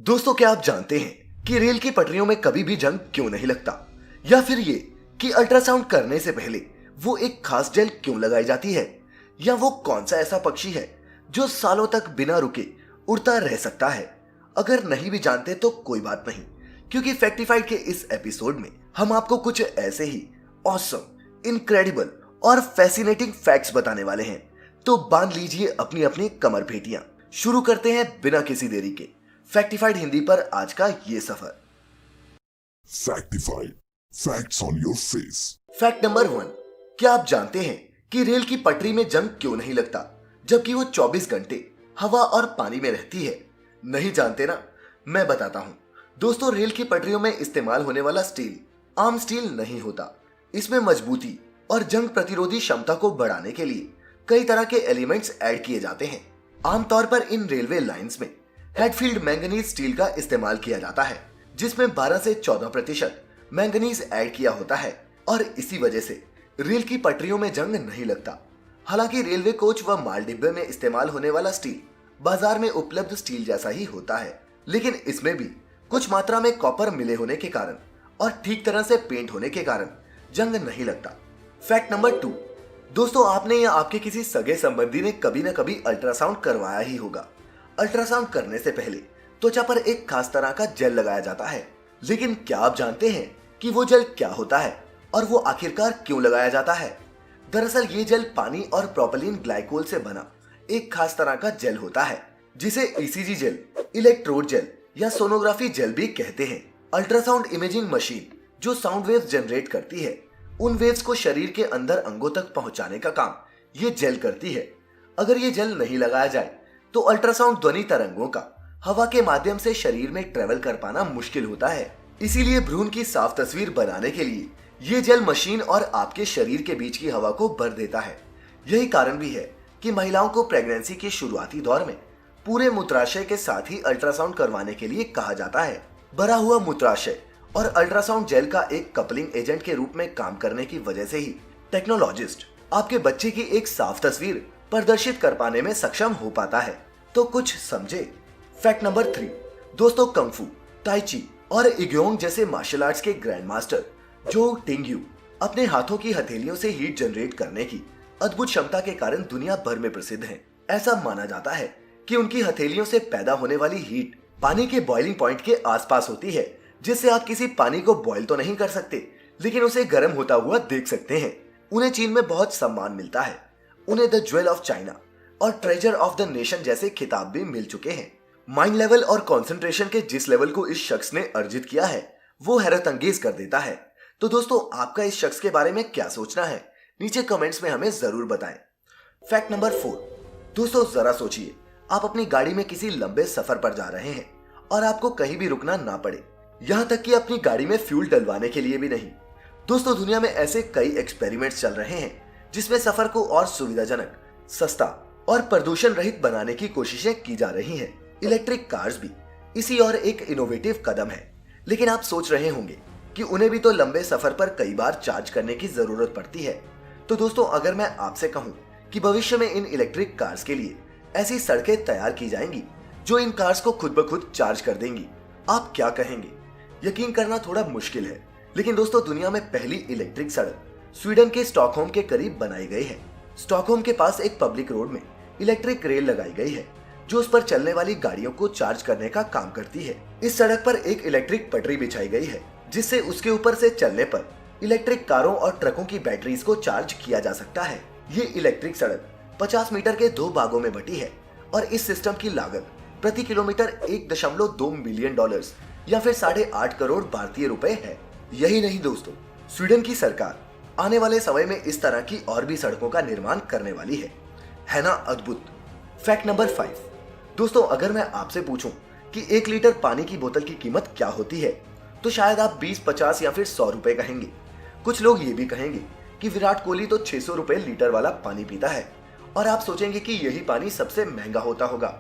दोस्तों, क्या आप जानते हैं कि रेल की पटरियों में कभी भी जंग क्यों नहीं लगता? या फिर ये कि अल्ट्रासाउंड करने से पहले वो एक खास जेल क्यों लगाई जाती है? या वो कौन सा ऐसा पक्षी है जो सालों तक बिना रुके उड़ता रह सकता है? अगर नहीं भी जानते तो कोई बात नहीं, क्योंकि फैक्टिफाइड के इस एपिसोड में हम आपको कुछ ऐसे ही ऑसम, इनक्रेडिबल और फैसिनेटिंग फैक्ट्स बताने वाले हैं। तो बांध लीजिए अपनी अपनी कमर भेटियां। शुरू करते हैं बिना किसी देरी के फैक्टिफाइड हिंदी पर आज का ये सफर। Factified. Facts on your face. Fact number 1। क्या आप जानते हैं कि रेल की पटरी में जंग क्यों नहीं लगता, जबकि वो 24 घंटे हवा और पानी में रहती है? नहीं जानते ना? मैं बताता हूँ। दोस्तों, रेल की पटरियों में इस्तेमाल होने वाला स्टील आम स्टील नहीं होता। इसमें मजबूती और जंग प्रतिरोधी क्षमता को बढ़ाने के लिए कई तरह के एलिमेंट्स ऐड किए जाते हैं। आमतौर पर इन रेलवे लाइंस में हेडफील्ड मैंगनीज स्टील का इस्तेमाल किया जाता है, जिसमें 12 से 14% मैंगनीज ऐड किया होता है, और इसी वजह से रेल की पटरियों में जंग नहीं लगता। हालांकि रेलवे कोच व माल डिब्बे में इस्तेमाल होने वाला स्टील बाजार में उपलब्ध स्टील जैसा ही होता है, लेकिन इसमें भी कुछ मात्रा में कॉपर मिले होने के कारण और ठीक तरह से पेंट होने के कारण जंग नहीं लगता। Fact number 2। दोस्तों, आपने या आपके किसी सगे संबंधी ने कभी न कभी अल्ट्रासाउंड करवाया ही होगा। अल्ट्रासाउंड करने से पहले त्वचा पर एक खास तरह का जेल लगाया जाता है, लेकिन क्या आप जानते हैं कि वो जेल क्या होता है और वो आखिरकार क्यों लगाया जाता है? दरअसल ये जेल पानी और प्रोपिलीन ग्लाइकोल से बना एक खास तरह का जेल होता है, जिसे ईसीजी जेल, इलेक्ट्रोड जेल या सोनोग्राफी जेल भी कहते हैं। अल्ट्रासाउंड इमेजिंग मशीन जो साउंड वेव्स जनरेट करती है, उन वेव्स को शरीर के अंदर अंगों तक पहुंचाने का काम ये जेल करती है। अगर ये जेल नहीं लगाया जाए तो अल्ट्रासाउंड ध्वनि तरंगों का हवा के माध्यम से शरीर में ट्रेवल कर पाना मुश्किल होता है। इसीलिए भ्रूण की साफ तस्वीर बनाने के लिए ये जेल मशीन और आपके शरीर के बीच की हवा को भर देता है। यही कारण भी है कि महिलाओं को प्रेगनेंसी के शुरुआती दौर में पूरे मूत्राशय के साथ ही अल्ट्रासाउंड करवाने के लिए कहा जाता है। भरा हुआ मूत्राशय और अल्ट्रासाउंड जेल का एक कपलिंग एजेंट के रूप में काम करने की वजह से ही टेक्नोलॉजिस्ट आपके बच्चे की एक साफ तस्वीर प्रदर्शित कर पाने में सक्षम हो पाता है। तो कुछ समझे? Fact number 3। दोस्तों, कंफू, ताइची और इग्योंग जैसे मार्शल आर्ट्स के ग्रैंड मास्टर जो टिंगयू अपने हाथों की हथेलियों से हीट जनरेट करने की अद्भुत क्षमता के कारण दुनिया भर में प्रसिद्ध हैं। ऐसा माना जाता है कि उनकी हथेलियों से पैदा होने वाली हीट पानी के बॉइलिंग पॉइंट के आसपास होती है, जिससे आप किसी पानी को बॉयल तो नहीं कर सकते, लेकिन उसे गर्म होता हुआ देख सकते हैं। उन्हें चीन में बहुत सम्मान मिलता है। उन्हें द ज्वेल ऑफ चाइना और ट्रेजर ऑफ द नेशन जैसे खिताब भी मिल चुके हैं। माइंड लेवल और कंसंट्रेशन के जिस लेवल को इस शख्स ने अर्जित किया है, वो हैरत अंगेज कर देता है। तो दोस्तों, आपका इस शख्स के बारे में क्या सोचना है? नीचे कमेंट्स में हमें जरूर बताएं। Fact number 4। दोस्तों, जरा सोचिए, आप अपनी गाड़ी में किसी लंबे सफर पर जा रहे हैं और आपको कहीं भी रुकना ना पड़े, यहाँ तक कि अपनी गाड़ी में फ्यूल डलवाने के लिए भी नहीं। दोस्तों, दुनिया में ऐसे कई एक्सपेरिमेंट्स चल रहे हैं जिसमें सफर को और सुविधाजनक, सस्ता और प्रदूषण रहित बनाने की कोशिशें की जा रही हैं। इलेक्ट्रिक कार्स भी इसी और एक इनोवेटिव कदम है। लेकिन आप सोच रहे होंगे कि उन्हें भी तो लंबे सफर पर कई बार चार्ज करने की जरूरत पड़ती है। तो दोस्तों, अगर मैं आपसे कहूं कि भविष्य में इन इलेक्ट्रिक कार्स के लिए ऐसी सड़कें तैयार की जाएंगी जो इन कार्स को खुद ब खुद चार्ज कर देंगी, आप क्या कहेंगे? यकीन करना थोड़ा मुश्किल है, लेकिन दोस्तों, दुनिया में पहली इलेक्ट्रिक सड़क स्वीडन के स्टॉकहोम के करीब बनाई गई है। स्टॉकहोम के पास एक पब्लिक रोड में इलेक्ट्रिक रेल लगाई गई है जो उस पर चलने वाली गाड़ियों को चार्ज करने का काम करती है। इस सड़क पर एक इलेक्ट्रिक पटरी बिछाई गई है, जिससे उसके ऊपर से चलने पर इलेक्ट्रिक कारों और ट्रकों की बैटरीज को चार्ज किया जा सकता है। ये इलेक्ट्रिक सड़क 50 मीटर के 2 भागों में बटी है और इस सिस्टम की लागत प्रति किलोमीटर $1.2 मिलियन या फिर 8.5 करोड़ भारतीय रुपए है। यही नहीं दोस्तों, स्वीडन की सरकार आने वाले समय में इस तरह की और भी सड़कों का निर्माण करने वाली है ना अद्भुत? Fact number 5। दोस्तों, अगर मैं आपसे पूछूं कि 1 लीटर पानी की बोतल की कीमत क्या होती है, तो शायद आप 20, 50 या फिर 100 रुपए कहेंगे। कुछ लोग ये भी कहेंगे कि विराट कोहली तो 600 रुपए लीटर वाला पानी पीता है, और आप सोचेंगे कि यही पानी सबसे महंगा होता होगा।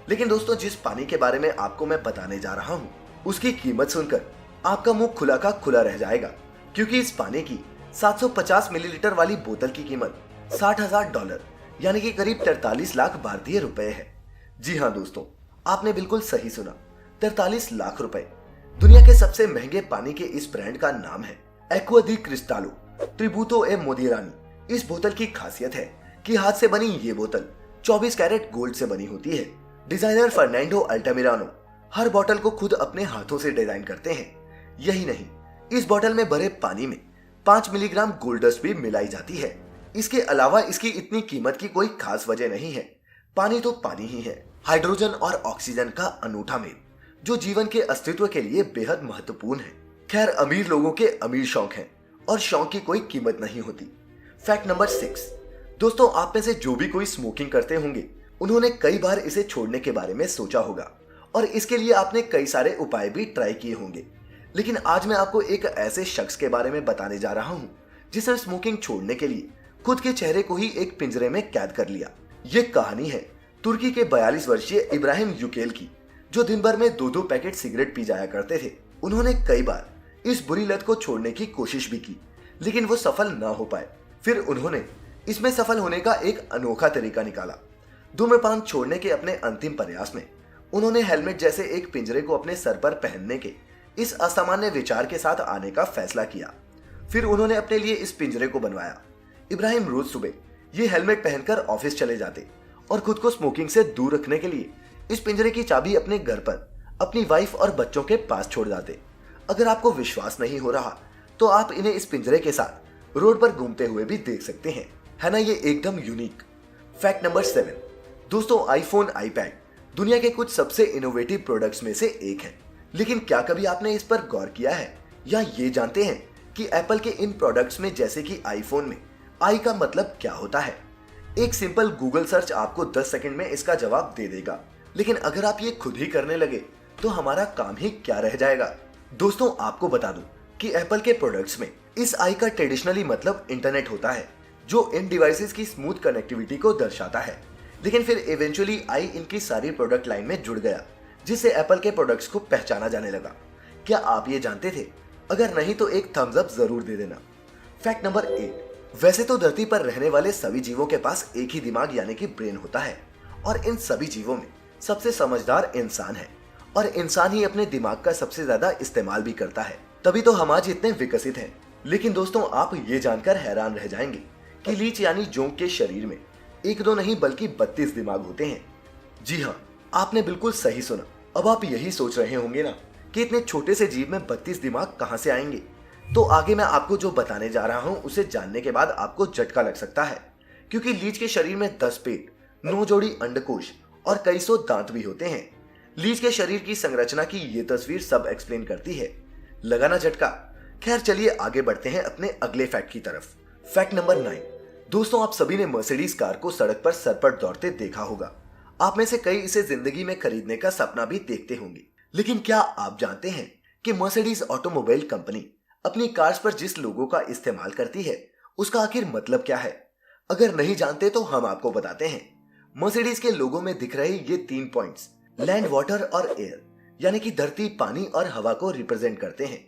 लेकिन दोस्तों, जिस पानी के बारे में आपको मैं बताने जा रहा हूँ, उसकी कीमत सुनकर आपका मुंह खुला का खुला रह जाएगा, क्योंकि इस पानी की 750 मिलीलीटर वाली बोतल की कीमत $60,000 यानी कि करीब 43 लाख भारतीय रुपए है। जी हाँ दोस्तों, आपने बिल्कुल सही सुना। 43 लाख रुपए। दुनिया के सबसे महंगे पानी के इस ब्रांड का नाम है एक्वा दी क्रिस्टालो ट्रिब्यूटो ए मोदिरानी। इस बोतल की खासियत है कि हाथ से बनी ये बोतल 24 कैरेट गोल्ड से बनी होती है। डिजाइनर फर्नांडो अल्टामिरानो हर बोतल को खुद अपने हाथों से डिजाइन करते हैं। यही नहीं, इस बोतल में भरे पानी में 5 मिलीग्राम गोल्ड डस्ट भी मिलाई जाती है। इसके अलावा इसकी इतनी कीमत की कोई खास वजह नहीं है। पानी तो पानी ही है, हाइड्रोजन और ऑक्सीजन का अनूठा मेल जो जीवन के अस्तित्व के लिए बेहद महत्वपूर्ण है। खैर, अमीर लोगों के अमीर शौक हैं और शौक की कोई कीमत नहीं होती। Fact number 6। दोस्तों, आप में से जो भी कोई स्मोकिंग करते होंगे उन्होंने कई बार इसे छोड़ने के बारे में सोचा होगा और इसके लिए आपने कई सारे उपाय भी ट्राई किए होंगे। लेकिन आज मैं आपको एक ऐसे शख्स के बारे में बताने जा रहा हूं जिसने स्मोकिंग छोड़ने के लिए खुद के चेहरे को ही एक पिंजरे में कैद कर लिया। ये कहानी है तुर्की के 42 वर्षीय इब्राहिम यूकेल की, जो दिन भर में 2-2 पैकेट सिगरेट पी जाया करते थे। उन्होंने कई बार इस बुरी लत को छोड़ने की कोशिश भी की, लेकिन वो सफल ना हो पाए। फिर उन्होंने इसमें सफल होने का एक अनोखा तरीका निकाला। धूम्रपान छोड़ने के अपने अंतिम प्रयास में उन्होंने हेलमेट जैसे एक पिंजरे को अपने सर पर पहनने के इस असामान्य विचार के साथ आने का फैसला किया। फिर उन्होंने अपने लिए इस पिंजरे को बनवाया। इब्राहिम रोज सुबह ये हेलमेट पहनकर ऑफिस चले जाते और खुद को स्मोकिंग से दूर रखने के लिए इस पिंजरे की चाबी अपने घर पर अपनी वाइफ और बच्चों के पास छोड़ जाते। अगर आपको विश्वास नहीं हो रहा तो आप इन्हें इस पिंजरे के साथ रोड पर घूमते हुए भी देख सकते हैं। है ना ये एकदम यूनिक। Fact number 7। दोस्तों, आईफोन, आईपैड दुनिया के कुछ सबसे इनोवेटिव प्रोडक्ट्स में से एक है। लेकिन क्या कभी आपने इस पर गौर किया है या ये जानते हैं कि एप्पल के इन प्रोडक्ट्स में जैसे कि आईफोन में आई का मतलब क्या होता है? एक सिंपल गूगल सर्च आपको 10 सेकंड में इसका जवाब दे देगा। लेकिन अगर आप ये खुद ही करने लगे तो हमारा काम ही क्या रह जाएगा। दोस्तों, आपको बता दूं कि एप्पल के प्रोडक्ट्स में इस आई का ट्रेडिशनली मतलब इंटरनेट होता है, जो इन डिवाइसेस की स्मूथ कनेक्टिविटी को दर्शाता है। लेकिन फिर इवेंचुअली आई इनकी सारी प्रोडक्ट लाइन में जुड़ गया, जिससे एप्पल के प्रोडक्ट्स को पहचाना जाने लगा। क्या आप ये जानते थे? अगर नहीं तो एक थम्स अप जरूर दे देना। Fact number 8। वैसे तो धरती पर रहने वाले सभी जीवों के पास एक ही दिमाग यानी कि ब्रेन होता है और इन सभी जीवों में सबसे समझदार इंसान है और इंसान ही अपने दिमाग का सबसे ज्यादा इस्तेमाल भी करता है, तभी तो हम आज इतने विकसित हैं। लेकिन दोस्तों, आप ये जानकर हैरान रह जाएंगे कि लीच यानी जोंक के शरीर में 1-2 नहीं बल्कि 32 दिमाग होते हैं। जी हाँ, आपने बिल्कुल सही सुना। अब आप यही सोच रहे होंगे ना कि इतने छोटे से जीव में 32 दिमाग कहां से आएंगे? तो आगे मैं आपको जो बताने जा रहा हूं उसे जानने के बाद आपको झटका लग सकता है, क्योंकि लीच के शरीर में 10 पेट, 9 जोड़ी अंडकोश और कई सौ दांत भी होते हैं। लीच के शरीर की संरचना की ये तस्वीर सब एक्सप्लेन करती है। लगा ना झटका? खैर, चलिए आगे बढ़ते हैं अपने अगले फैक्ट की तरफ। Fact number 9। दोस्तों, आप सभी ने मर्सिडीज कार को सड़क पर सरपट दौड़ते देखा होगा। आप में से कई इसे जिंदगी में खरीदने का सपना भी देखते होंगे। लेकिन क्या आप जानते हैं कि मर्सिडीज ऑटोमोबाइल कंपनी अपनी कार्स पर जिस लोगो का इस्तेमाल करती है उसका आखिर मतलब क्या है? अगर नहीं जानते तो हम आपको बताते हैं। मर्सिडीज के लोगो में दिख रहे ये 3 पॉइंट्स लैंड, वाटर और एयर यानी कि धरती, पानी और हवा को रिप्रेजेंट करते हैं।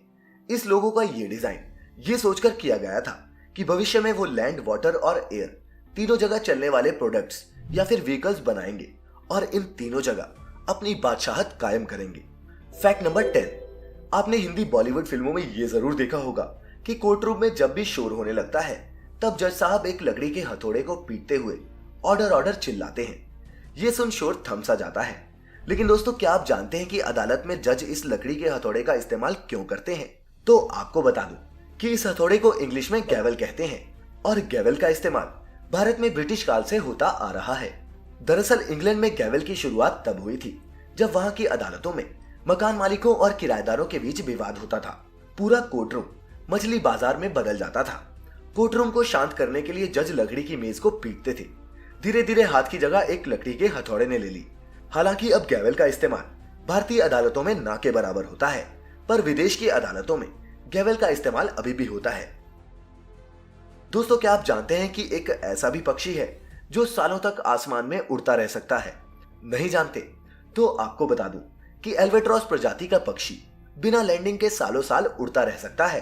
इस लोगो का ये डिजाइन ये सोचकर किया गया था कि भविष्य में वो लैंड, वाटर और एयर तीनों जगह चलने वाले प्रोडक्ट्स या फिर व्हीकल्स बनाएंगे और इन तीनों जगह अपनी बादशाहत कायम करेंगे। Fact number 10। आपने हिंदी बॉलीवुड फिल्मों में ये जरूर देखा होगा कि कोर्ट रूम में जब भी शोर होने लगता है तब जज साहब एक लकड़ी के हथौड़े को पीटते हुए ऑर्डर ऑर्डर चिल्लाते हैं। ये सुन शोर थम सा जाता है। लेकिन दोस्तों, क्या आप जानते हैं कि अदालत में जज इस लकड़ी के हथौड़े का इस्तेमाल क्यों करते हैं? तो आपको बता दूं कि इस हथौड़े को इंग्लिश में गैवल कहते हैं और गैवल का इस्तेमाल भारत में ब्रिटिश काल से होता आ रहा है। दरअसल इंग्लैंड में गैवल की शुरुआत तब हुई थी जब वहां की अदालतों में मकान मालिकों और किराएदारों के बीच विवाद होता था। पूरा कोर्ट रूम मछली बाजार में बदल जाता था। कोर्ट रूम को शांत करने के लिए जज लकड़ी की मेज को पीटते थे। धीरे धीरे हाथ की जगह एक लकड़ी के हथौड़े ने ले ली। हालांकि अब गैवल का इस्तेमाल भारतीय अदालतों में ना के बराबर होता है, पर विदेश की अदालतों में गैवल का इस्तेमाल अभी भी होता है। दोस्तों, क्या आप जानते हैं कि एक ऐसा भी पक्षी है जो सालों तक आसमान में उड़ता रह सकता है? नहीं जानते? तो आपको बता दूं कि एल्वेट्रॉस प्रजाति का पक्षी बिना लैंडिंग के सालों साल उड़ता रह सकता है।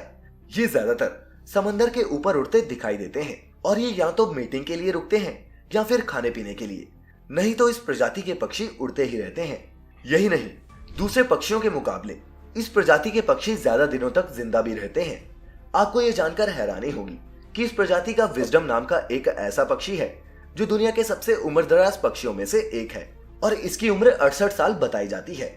ये ज्यादातर समंदर के ऊपर उड़ते दिखाई देते हैं और ये या तो मीटिंग के लिए रुकते हैं या फिर खाने पीने के लिए, नहीं तो इस प्रजाति के पक्षी उड़ते ही रहते हैं। यही नहीं, दूसरे पक्षियों के मुकाबले इस प्रजाति के पक्षी ज्यादा दिनों तक जिंदा भी रहते हैं। आपको ये जानकर हैरानी होगी कि इस प्रजाति का विजडम नाम का एक ऐसा पक्षी है जो दुनिया के सबसे उम्रदराज पक्षियों में से एक है और इसकी उम्र 68 साल बताई जाती है।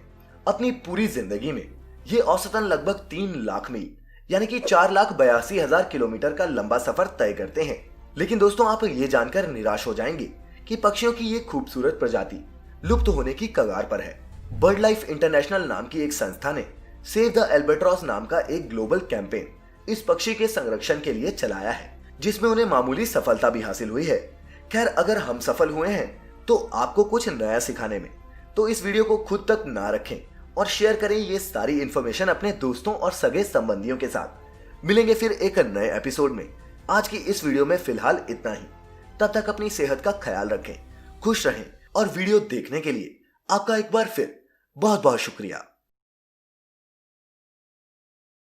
अपनी पूरी जिंदगी में ये औसतन लगभग 3 लाख मील यानी कि 4,82,000 किलोमीटर का लंबा सफर तय करते हैं। लेकिन दोस्तों, आप ये जानकर निराश हो जाएंगे कि पक्षियों की ये खूबसूरत प्रजाति लुप्त होने की कगार पर है। बर्ड लाइफ इंटरनेशनल नाम की एक संस्था ने सेव द एल्बाट्रॉस नाम का एक ग्लोबल कैंपेन इस पक्षी के संरक्षण के लिए चलाया है, जिसमें उन्हें मामूली सफलता भी हासिल हुई है। खैर, अगर हम सफल हुए हैं तो आपको कुछ नया सिखाने में, तो इस वीडियो को खुद तक ना रखें और शेयर करें ये सारी इंफॉर्मेशन अपने दोस्तों और सगे संबंधियों के साथ। मिलेंगे फिर एक नए एपिसोड में। आज की इस वीडियो में फिलहाल इतना ही। तब तक अपनी सेहत का ख्याल रखें, खुश रहें और वीडियो देखने के लिए आपका एक बार फिर बहुत बहुत शुक्रिया।